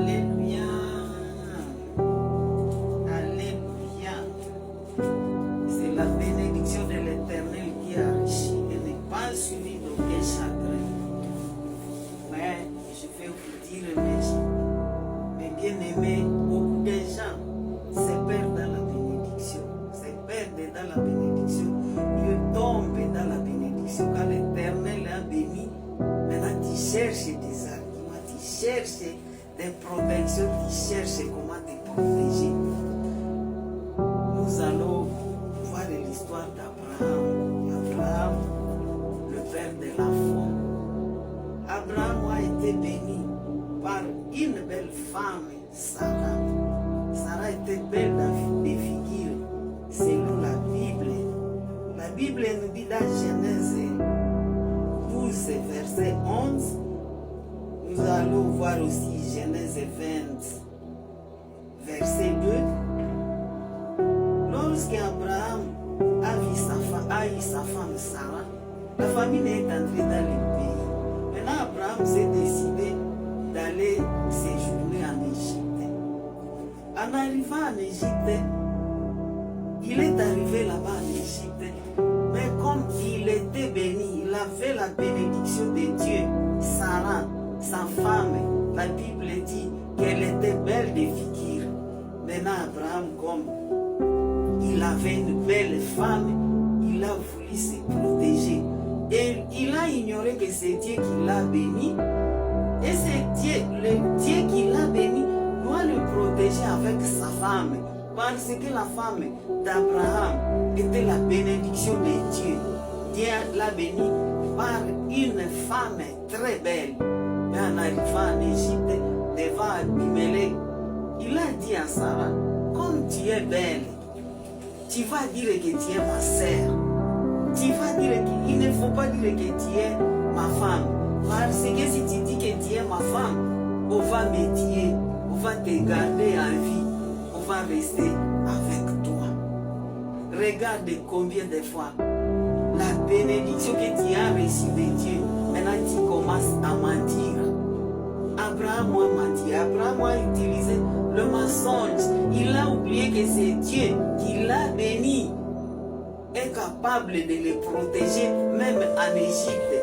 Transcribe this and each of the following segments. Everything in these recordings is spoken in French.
Alléluia. Alléluia. C'est la bénédiction de l'Éternel qui enrichit et n'est pas suivie d'aucun chagrin. Mais je vais vous dire, mes bien-aimés, beaucoup de gens se perdent dans la bénédiction. Se perdent dans la bénédiction. Ils tombent dans la bénédiction quand l'Éternel a béni. Maintenant, tu cherches des arguments, tu cherches des protections, tu cherches comment te protéger. Nous allons voir l'histoire d'Abraham. Abraham, le père de la foi. Abraham a été béni par une belle femme, Sarah. Sarah était belle des figures, selon la Bible. La Bible nous dit dans Genèse 12, verset 11. Nous allons voir aussi Genèse 20, verset 2. Lorsqu'Abraham a eu sa femme Sarah, la famille est entrée dans le pays. Maintenant, Abraham s'est décidé d'aller séjourner en Égypte. En arrivant en Égypte, il est arrivé là-bas en Égypte, mais comme il était béni, il avait la bénédiction de Dieu, Sarah, sa femme, la Bible dit qu'elle était belle de figure. Maintenant, Abraham, comme il avait une belle femme, il a voulu se protéger. Et il a ignoré que c'est Dieu qui l'a béni. Et c'est Dieu, le Dieu qui l'a béni, doit le protéger avec sa femme. Parce que la femme d'Abraham était la bénédiction de Dieu. Dieu l'a béni par une femme très belle. Mais en arrivant en Égypte, devant Abimelech, il a dit à Sarah, comme tu es belle, tu vas dire que tu es ma sœur. Tu vas dire qu'il ne faut pas dire que tu es ma femme. Parce que si tu dis que tu es ma femme, on va me tuer, on va te garder en vie, on va rester avec toi. Regarde combien de fois la bénédiction que tu as reçue de Dieu, maintenant tu commences à mentir. Abraham a menti, Abraham a utilisé le mensonge. Il a oublié que c'est Dieu qui l'a béni, est capable de le protéger même en Égypte.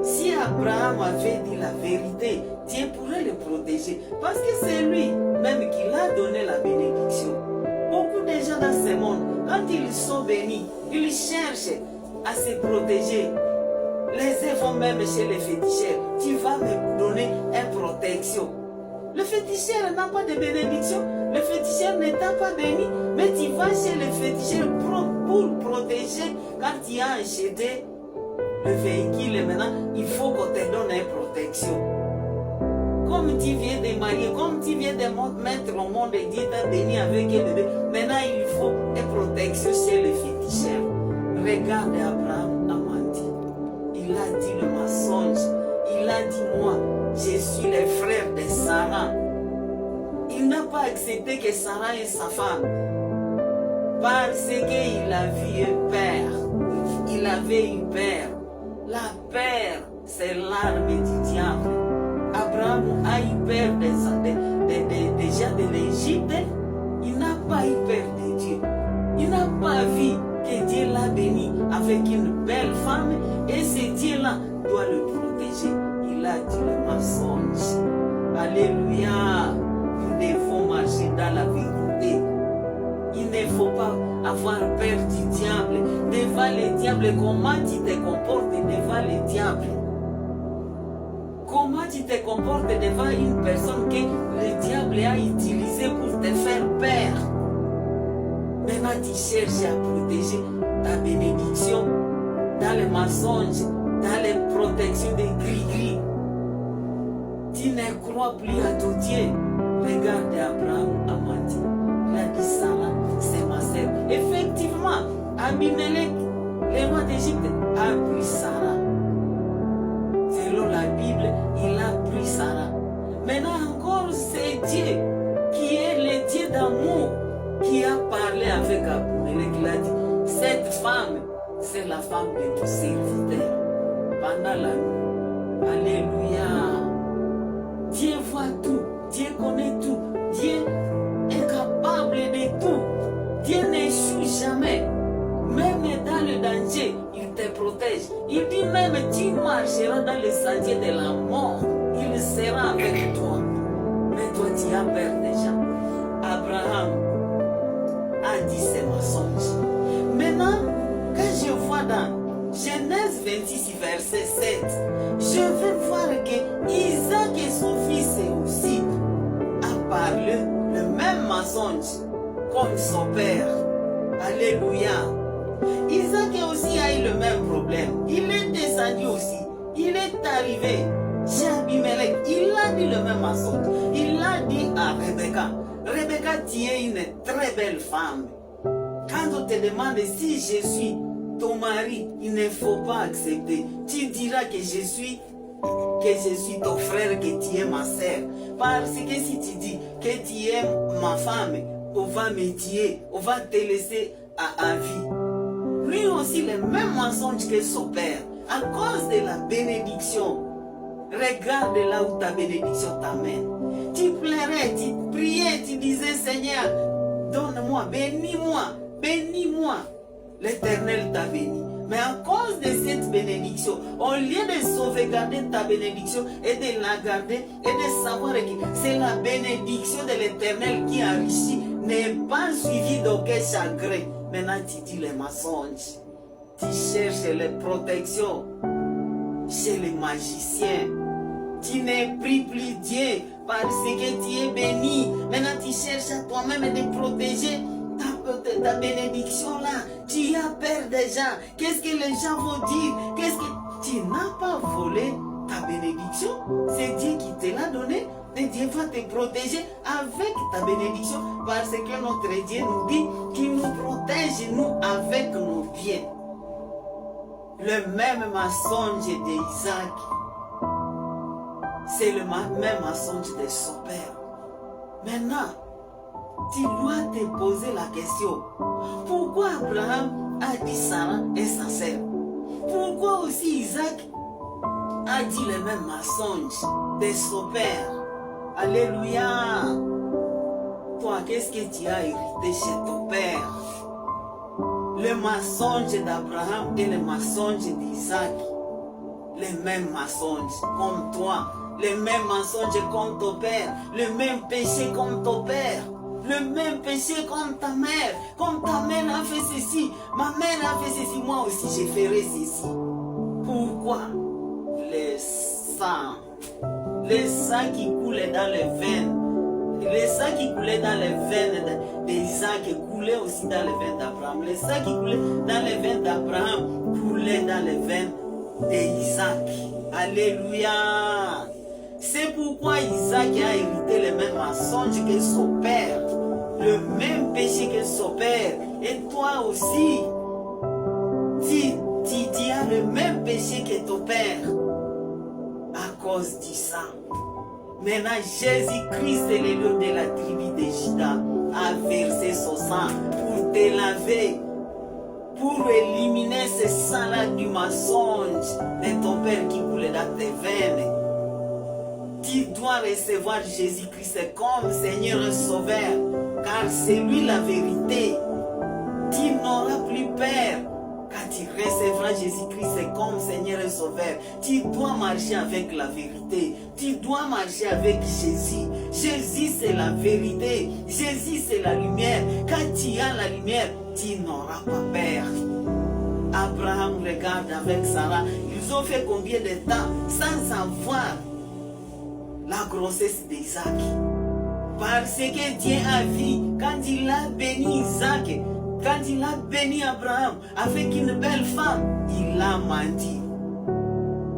Si Abraham avait dit la vérité, Dieu pourrait le protéger parce que c'est lui même qui l'a donné la bénédiction. Beaucoup de gens dans ce monde, quand ils sont bénis, ils cherchent à se protéger. Les uns vont même chez les féticheurs. Tu vas me donner une protection. Le féticheur n'a pas de bénédiction. Le féticheur n'est pas béni. Mais tu vas chez le féticheur pour protéger. Quand tu as acheté le véhicule, et maintenant, il faut qu'on te donne une protection. Comme tu viens de marier, comme tu viens de mettre au monde et Dieu t'a béni avec un bébé, maintenant il faut une protection chez le féticheur. Regarde Abraham a menti. Il a dit le mensonge. Il a dit, moi, je suis le frère de Sarah. Il n'a pas accepté que Sarah est sa femme. Parce qu'il a vu un père. Il avait un père. La peur, c'est l'arme du diable. Abraham a eu peur des gens de l'Égypte. Il n'a pas eu peur de Dieu. Il n'a pas vu que Dieu l'a béni avec une belle femme. Et ce Dieu-là doit le protéger. Il a dit le mensonge. Alléluia. Nous devons marcher dans la vérité. Il ne faut pas avoir peur du diable. Devant le diable, comment tu te comportes devant le diable? Comment tu te comportes devant une personne que le diable a utilisée pour te faire peur? Maintenant, tu cherches à protéger ta bénédiction dans les mensonges, dans les protections des gris-gris. Tu ne crois plus à ton Dieu. Regarde Abraham a menti. Il a dit Sarah, c'est ma sœur. Effectivement, Abimelech, le roi d'Égypte, a pris Sarah. Selon la Bible, il a pris Sarah. Maintenant encore, c'est Dieu qui est le Dieu d'amour qui a parlé avec Abimelech. Il a dit, cette femme, c'est la femme de ton serviteur. Pendant la nuit. Alléluia. Dieu voit de la mort, il sera avec toi. Mais toi, tu as peur déjà. Abraham a dit c'est mensonge. Maintenant, quand je vois dans Genèse 26, verset 7, je vais voir que Isaac et son fils aussi a parlé le même mensonge comme son père. Alléluia. Isaac aussi a eu le même problème. Il est descendu aussi. Il est arrivé chez Abimelech. Il a dit le même mensonge. Il a dit à Rebecca, Rebecca, tu es une très belle femme. Quand on te demande si je suis ton mari, il ne faut pas accepter. Tu diras que je suis ton frère, que tu es ma sœur. Parce que si tu dis que tu es ma femme, on va me tuer, on va te laisser à vie. Lui aussi, le même mensonge que son père, à cause de la bénédiction. Regarde là où ta bénédiction t'amène. Tu pleurais, tu priais, tu disais, Seigneur, donne-moi, bénis-moi, bénis-moi. L'Éternel t'a béni. Mais à cause de cette bénédiction, au lieu de sauvegarder ta bénédiction et de la garder et de savoir que c'est la bénédiction de l'Éternel qui enrichit, n'est pas suivi d'aucun chagrin. Maintenant, tu dis les mensonges. Tu cherches les protections chez les magiciens. Tu ne pries plus Dieu parce que tu es béni. Maintenant, tu cherches à toi-même de protéger ta bénédiction là. Tu as peur déjà. Qu'est-ce que les gens vont dire? Qu'est-ce que tu n'as pas volé ta bénédiction? C'est Dieu qui te l'a donné. Et Dieu va te protéger avec ta bénédiction parce que notre Dieu nous dit qu'il nous protège nous avec nos biens. Le même mensonge d'Isaac, c'est le même mensonge de son père. Maintenant, tu dois te poser la question, pourquoi Abraham a dit Sarah est sa sœur? Pourquoi aussi Isaac a dit le même mensonge de son père? Alléluia. Toi, qu'est-ce que tu as hérité chez ton père? Le mensonge d'Abraham et le mensonge d'Isaac. Les mêmes mensonges comme toi. Les mêmes mensonges comme ton père. Le même péché comme ton père. Le même péché comme ta mère. Comme ta mère a fait ceci. Ma mère a fait ceci. Moi aussi, je ferai ceci. Pourquoi? Le sang. Le sang qui coulait dans les veines. Le sang qui coulait dans les veines d'Isaac coulait aussi dans les veines d'Abraham. Le sang qui coulait dans les veines d'Abraham coulait dans les veines d'Isaac. Alléluia. C'est pourquoi Isaac a hérité le même mensonge que son père. Le même péché que son père. Et toi aussi, tu as le même péché que ton père. À cause du sang. Maintenant, Jésus-Christ, le lion de la tribu de Juda, a versé son sang pour te laver, pour éliminer ce sang-là du mensonge de ton père qui coulait dans tes veines. Tu dois recevoir Jésus-Christ comme Seigneur et Sauveur, car c'est lui la vérité. Tu n'auras plus peur. Quand tu recevras Jésus-Christ comme Seigneur et Sauveur, tu dois marcher avec la vérité. Tu dois marcher avec Jésus. Jésus, c'est la vérité. Jésus, c'est la lumière. Quand tu as la lumière, tu n'auras pas peur. Abraham regarde avec Sarah. Ils ont fait combien de temps sans savoir la grossesse d'Isaac? Parce que Dieu a vu, quand il a béni Isaac, quand il a béni Abraham avec une belle femme, il a menti.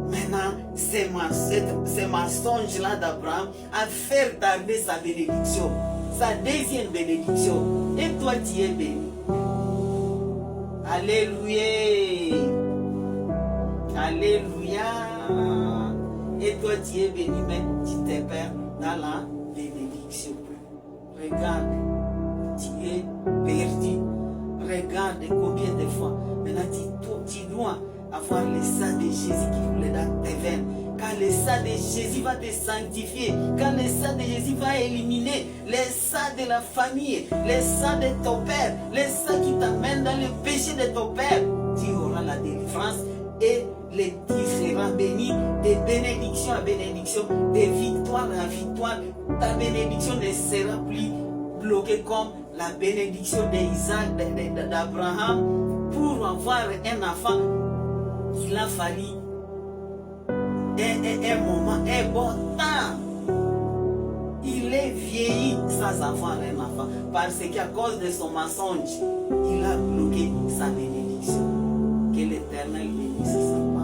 Maintenant, ce mensonge-là d'Abraham a fait tarder sa bénédiction, sa deuxième bénédiction. Et toi, tu es béni. Alléluia. Alléluia. Et toi, tu es béni, mais tu te perds dans la bénédiction. Regarde, tu es perdu. Regarde combien de fois. Maintenant, tu dois avoir le sang de Jésus qui coule dans tes veines. Quand le sang de Jésus va te sanctifier, quand le sang de Jésus va éliminer le sang de la famille, le sang de ton père, le sang qui t'amène dans le péché de ton père, tu auras la délivrance et tu seras béni des bénédictions bénédiction à bénédiction, de victoire à victoire. Ta bénédiction ne sera plus bloquée comme la bénédiction d'Isaac, d'Abraham. Pour avoir un enfant, il a fallu un moment, un bon temps. Il est vieilli sans avoir un enfant. Parce qu'à cause de son mensonge, il a bloqué sa bénédiction. Que l'Éternel bénisse ça.